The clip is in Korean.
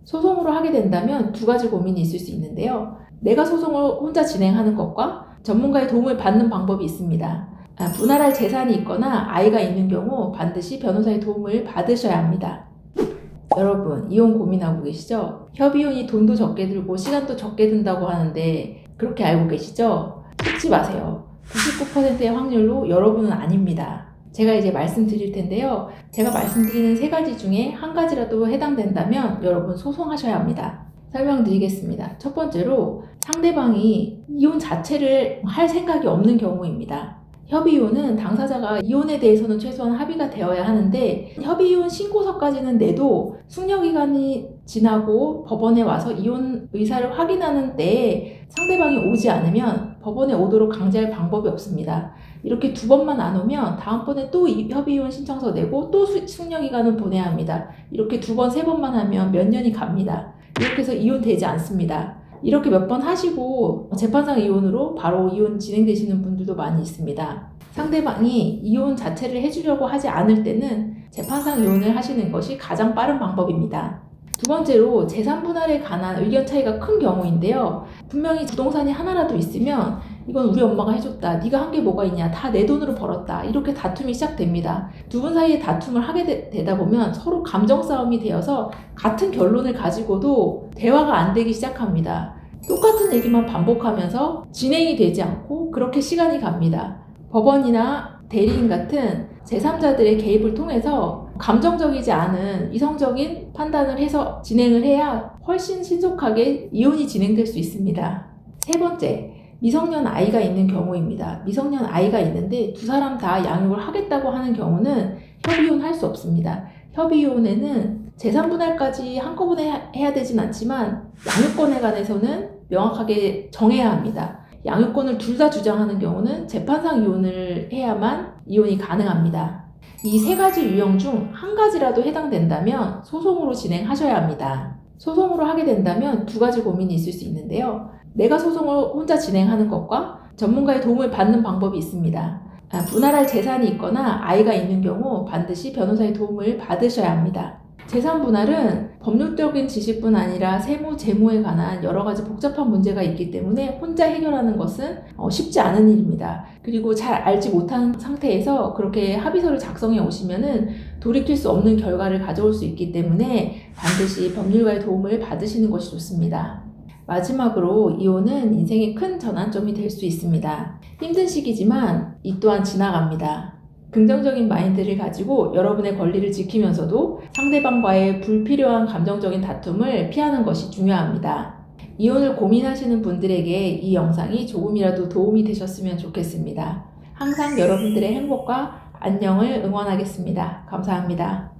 소송으로 하게 된다면 두 가지 고민이 있을 수 있는데요. 내가 소송을 혼자 진행하는 것과 전문가의 도움을 받는 방법이 있습니다. 분할할 재산이 있거나 아이가 있는 경우 반드시 변호사의 도움을 받으셔야 합니다. 여러분, 이혼 고민하고 계시죠? 협의혼이 돈도 적게 들고 시간도 적게 든다고 하는데 그렇게 알고 계시죠? 속지 마세요. 99%의 확률로 여러분은 아닙니다. 제가 이제 말씀드릴 텐데요. 제가 말씀드리는 세 가지 중에 한 가지라도 해당된다면 여러분 소송하셔야 합니다. 설명드리겠습니다. 첫 번째로 상대방이 이혼 자체를 할 생각이 없는 경우입니다. 협의이혼은 당사자가 이혼에 대해서는 최소한 합의가 되어야 하는데 협의이혼 신고서까지는 내도 숙려기간이 지나고 법원에 와서 이혼 의사를 확인하는 때에 상대방이 오지 않으면 법원에 오도록 강제할 방법이 없습니다. 이렇게 두 번만 안 오면 다음번에 또 협의이혼 신청서 내고 또 숙려기간을 보내야 합니다. 이렇게 두 번, 세 번만 하면 몇 년이 갑니다. 이렇게 해서 이혼되지 않습니다. 이렇게 몇 번 하시고 재판상 이혼으로 바로 이혼 진행되시는 분들도 많이 있습니다. 상대방이 이혼 자체를 해주려고 하지 않을 때는 재판상 이혼을 하시는 것이 가장 빠른 방법입니다. 두 번째로 재산 분할에 관한 의견 차이가 큰 경우인데요. 분명히 부동산이 하나라도 있으면 이건 우리 엄마가 해줬다. 네가 한 게 뭐가 있냐. 다 내 돈으로 벌었다. 이렇게 다툼이 시작됩니다. 두 분 사이에 다툼을 하게 되다 보면 서로 감정 싸움이 되어서 같은 결론을 가지고도 대화가 안 되기 시작합니다. 똑같은 얘기만 반복하면서 진행이 되지 않고 그렇게 시간이 갑니다. 법원이나 대리인 같은 제3자들의 개입을 통해서 감정적이지 않은 이성적인 판단을 해서 진행을 해야 훨씬 신속하게 이혼이 진행될 수 있습니다. 세 번째, 미성년 아이가 있는 경우입니다. 미성년 아이가 있는데 두 사람 다 양육을 하겠다고 하는 경우는 협의이혼 할 수 없습니다. 협의이혼에는 재산분할까지 한꺼번에 해야 되진 않지만 양육권에 관해서는 명확하게 정해야 합니다. 양육권을 둘 다 주장하는 경우는 재판상 이혼을 해야만 이혼이 가능합니다. 이 세 가지 유형 중 한 가지라도 해당된다면 소송으로 진행하셔야 합니다. 소송으로 하게 된다면 두 가지 고민이 있을 수 있는데요. 내가 소송을 혼자 진행하는 것과 전문가의 도움을 받는 방법이 있습니다. 분할할 재산이 있거나 아이가 있는 경우 반드시 변호사의 도움을 받으셔야 합니다. 재산 분할은 법률적인 지식뿐 아니라 세무, 재무에 관한 여러 가지 복잡한 문제가 있기 때문에 혼자 해결하는 것은 쉽지 않은 일입니다. 그리고 잘 알지 못한 상태에서 그렇게 합의서를 작성해 오시면은 돌이킬 수 없는 결과를 가져올 수 있기 때문에 반드시 법률가의 도움을 받으시는 것이 좋습니다. 마지막으로 이혼은 인생의 큰 전환점이 될 수 있습니다. 힘든 시기지만 이 또한 지나갑니다. 긍정적인 마인드를 가지고 여러분의 권리를 지키면서도 상대방과의 불필요한 감정적인 다툼을 피하는 것이 중요합니다. 이혼을 고민하시는 분들에게 이 영상이 조금이라도 도움이 되셨으면 좋겠습니다. 항상 여러분들의 행복과 안녕을 응원하겠습니다. 감사합니다.